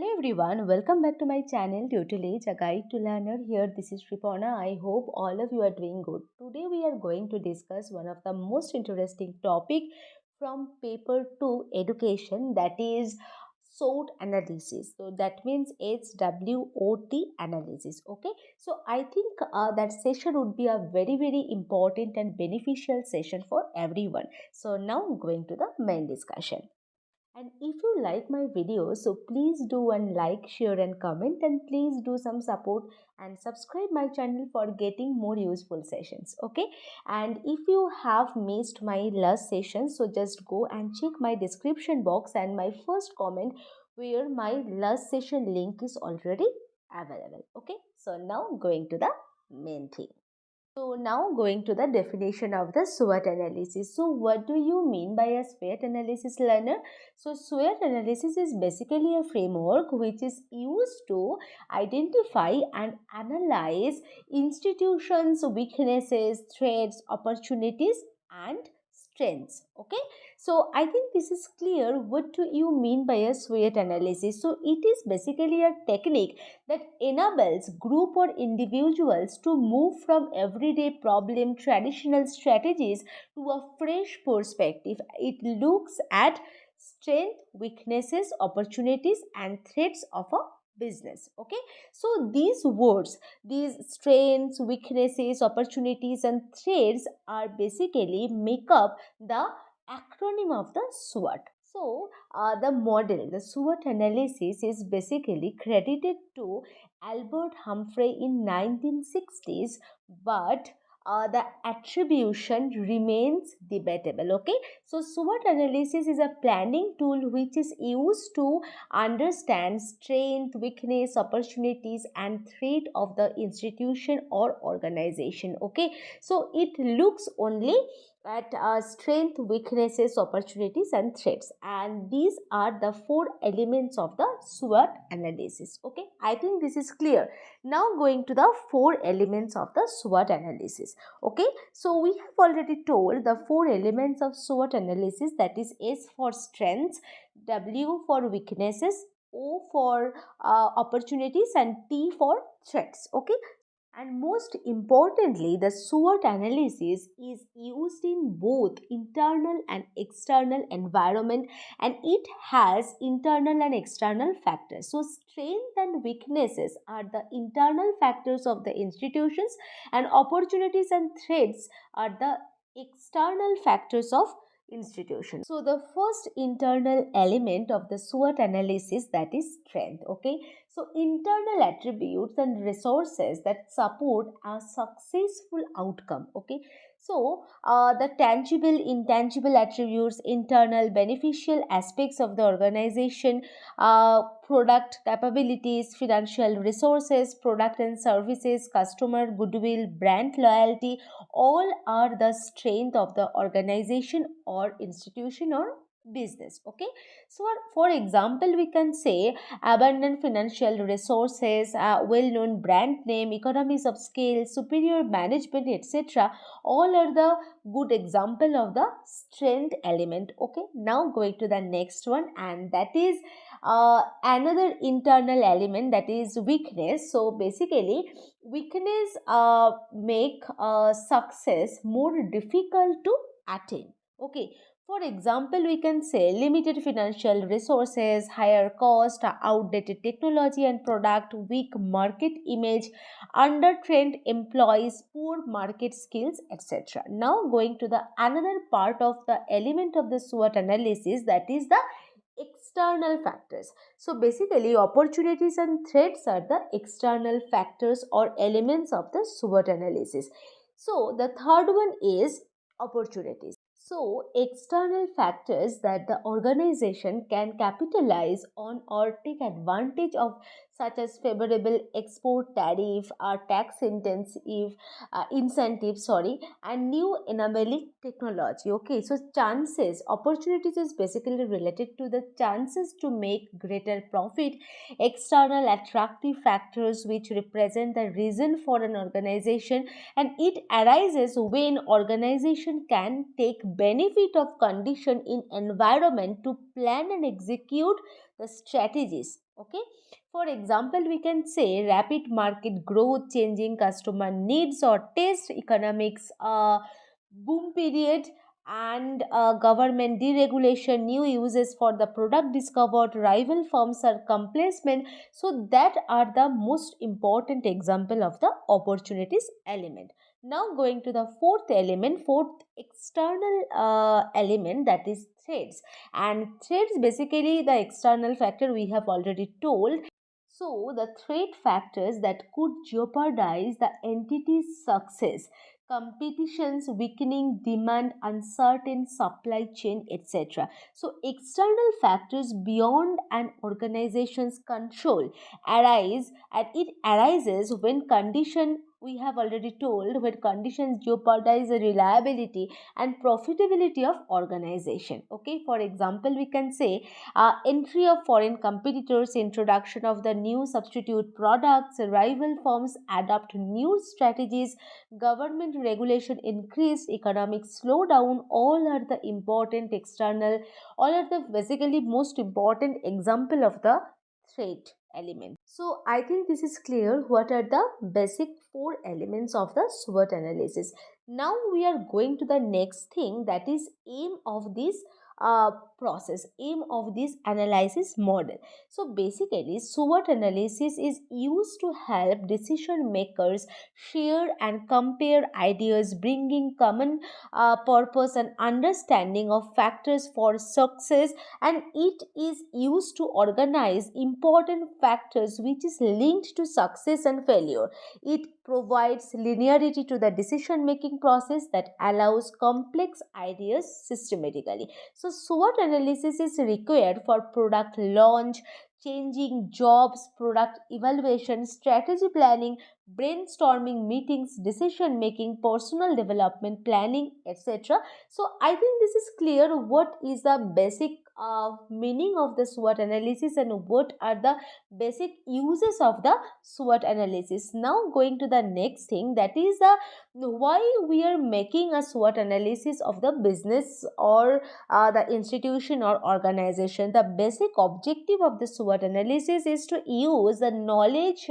Hello everyone, welcome back to my channel Tutelage, a guide to learner. Here this is Sriparna. I hope all of you are doing good. Today we are going to discuss one of the most interesting topic from paper 2 education, that is SWOT analysis. So that means SWOT analysis. Okay, so I think that session would be a very important and beneficial session for everyone. So now going to the main discussion. And if you like my videos, so please do one like, share and comment, and please do some support and subscribe my channel for getting more useful sessions. Okay. And if you have missed my last session, so just go and check my description box and my first comment where my last session link is already available. Okay. So now going to the main thing. So now going to the definition of the SWOT analysis. So what do you mean by a SWOT analysis, learner? So SWOT analysis is basically a framework which is used to identify and analyze institutions' weaknesses, threats, opportunities and strengths. Okay. So I think this is clear. What do you mean by a SWOT analysis? So it is basically a technique that enables group or individuals to move from everyday problem traditional strategies to a fresh perspective. It looks at strength, weaknesses, opportunities and threats of a business. Okay, so these words, these strengths, weaknesses, opportunities and threats are basically make up the acronym of the SWOT. So, the model, the SWOT analysis is basically credited to Albert Humphrey in 1960s, but the attribution remains debatable. Okay, so SWOT analysis is a planning tool which is used to understand strength, weakness, opportunities, and threat of the institution or organization. Okay, so it looks only at strength, weaknesses, opportunities and threats, and these are the four elements of the SWOT analysis. Okay, I think this is clear. Now going to the four elements of the SWOT analysis. Okay, so we have already told the four elements of SWOT analysis, that is S for strengths, W for weaknesses, O for opportunities and T for threats. Okay, and most importantly, the SWOT analysis is used in both internal and external environment, and it has internal and external factors. So strength and weaknesses are the internal factors of the institutions, and opportunities and threats are the external factors of institutions. So the first internal element of the SWOT analysis, that is strength. Okay, so internal attributes and resources that support a successful outcome. Okay, so the tangible, intangible attributes, internal beneficial aspects of the organization, product capabilities, financial resources, product and services, customer goodwill, brand loyalty, all are the strength of the organization or institution or business. Okay, so for example we can say abundant financial resources, well-known brand name, economies of scale, superior management, etc. All are the good example of the strength element. Okay, now going to the next one, and that is another internal element, that is weakness. So basically weakness make success more difficult to attain. Okay, for example, we can say limited financial resources, higher cost, outdated technology and product, weak market image, under-trained employees, poor market skills, etc. Now going to the another part of the element of the SWOT analysis, that is the external factors. So basically opportunities and threats are the external factors or elements of the SWOT analysis. So the third one is opportunities. So, external factors that the organization can capitalize on or take advantage of, such as favorable export tariff or tax incentives, and new enabling technology. Okay, so chances, opportunities is basically related to the chances to make greater profit. External attractive factors which represent the reason for an organization, and it arises when organization can take benefit of condition in environment to plan and execute the strategies. Okay, for example, we can say rapid market growth, changing customer needs or taste, economics boom period, and government deregulation, new uses for the product discovered, rival firms are complacement. So that are the most important example of the opportunities element. Now going to the fourth element, fourth external element, that is threats. And threats basically the external factor we have already told. So the threat factors that could jeopardize the entity's success, competitions, weakening demand, uncertain supply chain, etc. So external factors beyond an organization's control arise, and it arises when condition, we have already told, when conditions jeopardize the reliability and profitability of organization. Okay, for example, we can say entry of foreign competitors, introduction of the new substitute products, rival firms adopt new strategies, government regulation increased, economic slowdown, all are the important external, all are the basically most important example of the threat element. So I think this is clear what are the basic four elements of the SWOT analysis. Now we are going to the next thing, that is aim of this process, aim of this analysis model. So basically SWOT analysis is used to help decision makers share and compare ideas, bringing common purpose and understanding of factors for success, and it is used to organize important factors which is linked to success and failure. It provides linearity to the decision making process that allows complex ideas systematically. So SWOT analysis is required for product launch, changing jobs, product evaluation, strategy planning, brainstorming meetings, decision making, personal development planning, etc. So I think this is clear what is the basic meaning of the SWOT analysis and what are the basic uses of the SWOT analysis. Now going to the next thing, that is why we are making a SWOT analysis of the business or the institution or organization. The basic objective of the SWOT analysis is to use the knowledge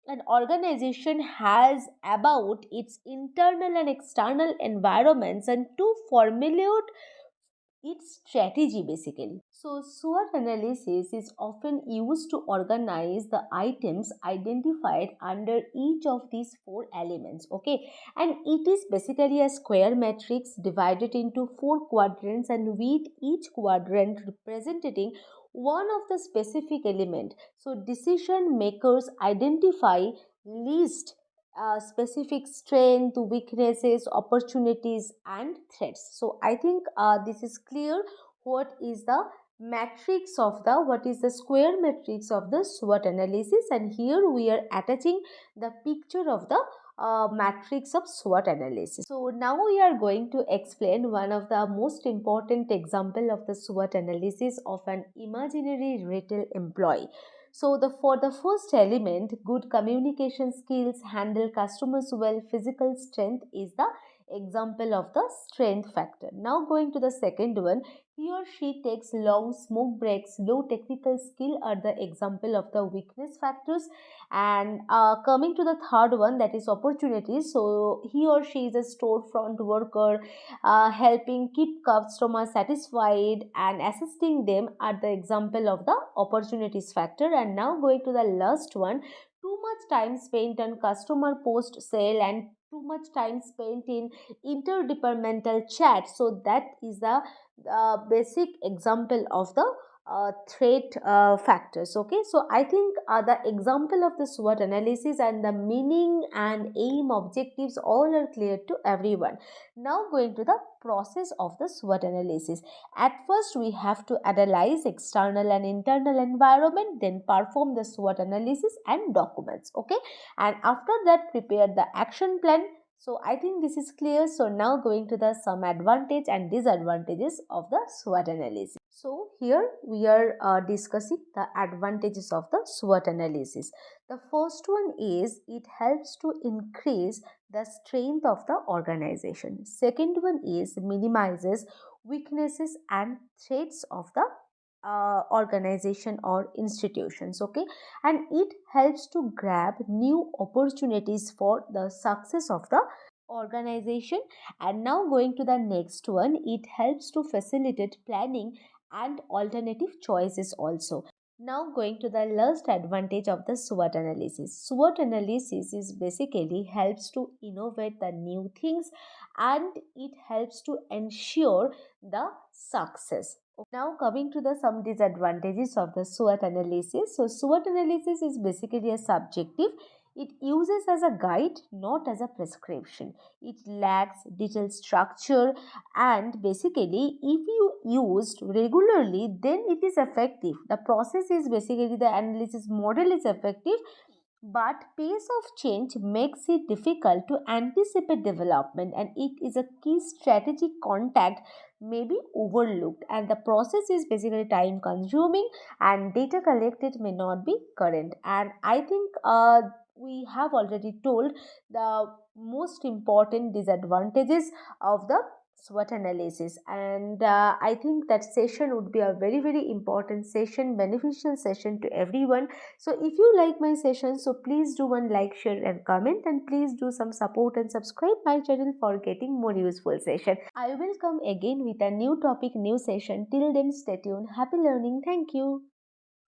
an organization has about its internal and external environments and to formulate its strategy basically. So SWOT analysis is often used to organize the items identified under each of these four elements. Okay, and it is basically a square matrix divided into four quadrants, and with each quadrant representing one of the specific element. So decision makers identify list specific strength, weaknesses, opportunities, and threats. So I think this is clear what is the matrix of the, what is the square matrix of the SWOT analysis, and here we are attaching the picture of the matrix of SWOT analysis. So now we are going to explain one of the most important example of the SWOT analysis of an imaginary retail employee. So the for the first element, good communication skills, handle customers well, physical strength is the example of the strength factor. Now going to the second one, he or she takes long smoke breaks, low technical skill are the example of the weakness factors. And coming to the third one, that is opportunities. So he or she is a storefront worker, helping keep customers satisfied and assisting them are the example of the opportunities factor. And now going to the last one, too much time spent on customer post sale and too much time spent in interdepartmental chat. So that is the basic example of the threat factors. Okay, so I think the example of the SWOT analysis and the meaning and aim objectives all are clear to everyone. Now going to the process of the SWOT analysis. At first we have to analyze external and internal environment, then perform the SWOT analysis and documents. Okay, and after that prepare the action plan. So I think this is clear. So now going to the some advantage and disadvantages of the SWOT analysis. So here we are discussing the advantages of the SWOT analysis. The first one is it helps to increase the strength of the organization. Second one is minimizes weaknesses and threats of the organization or institutions. Okay, and it helps to grab new opportunities for the success of the organization. And now going to the next one, it helps to facilitate planning and alternative choices also. Now going to the last advantage of the SWOT analysis. SWOT analysis is basically helps to innovate the new things, and it helps to ensure the success. Now coming to the some disadvantages of the SWOT analysis. So SWOT analysis is basically a subjective. It uses as a guide, not as a prescription. It lacks detailed structure, and basically if you used regularly, then it is effective. The process is basically the analysis model is effective, but pace of change makes it difficult to anticipate development, and it is a key strategic contact may be overlooked, and the process is basically time consuming, and data collected may not be current. And I think we have already told the most important disadvantages of the SWOT analysis, and I think that session would be a very very important session, beneficial session to everyone. So if you like my session, so please do one like, share and comment, and please do some support and subscribe my channel for getting more useful session. I will come again with a new topic, new session. Till then, stay tuned. Happy learning. Thank you.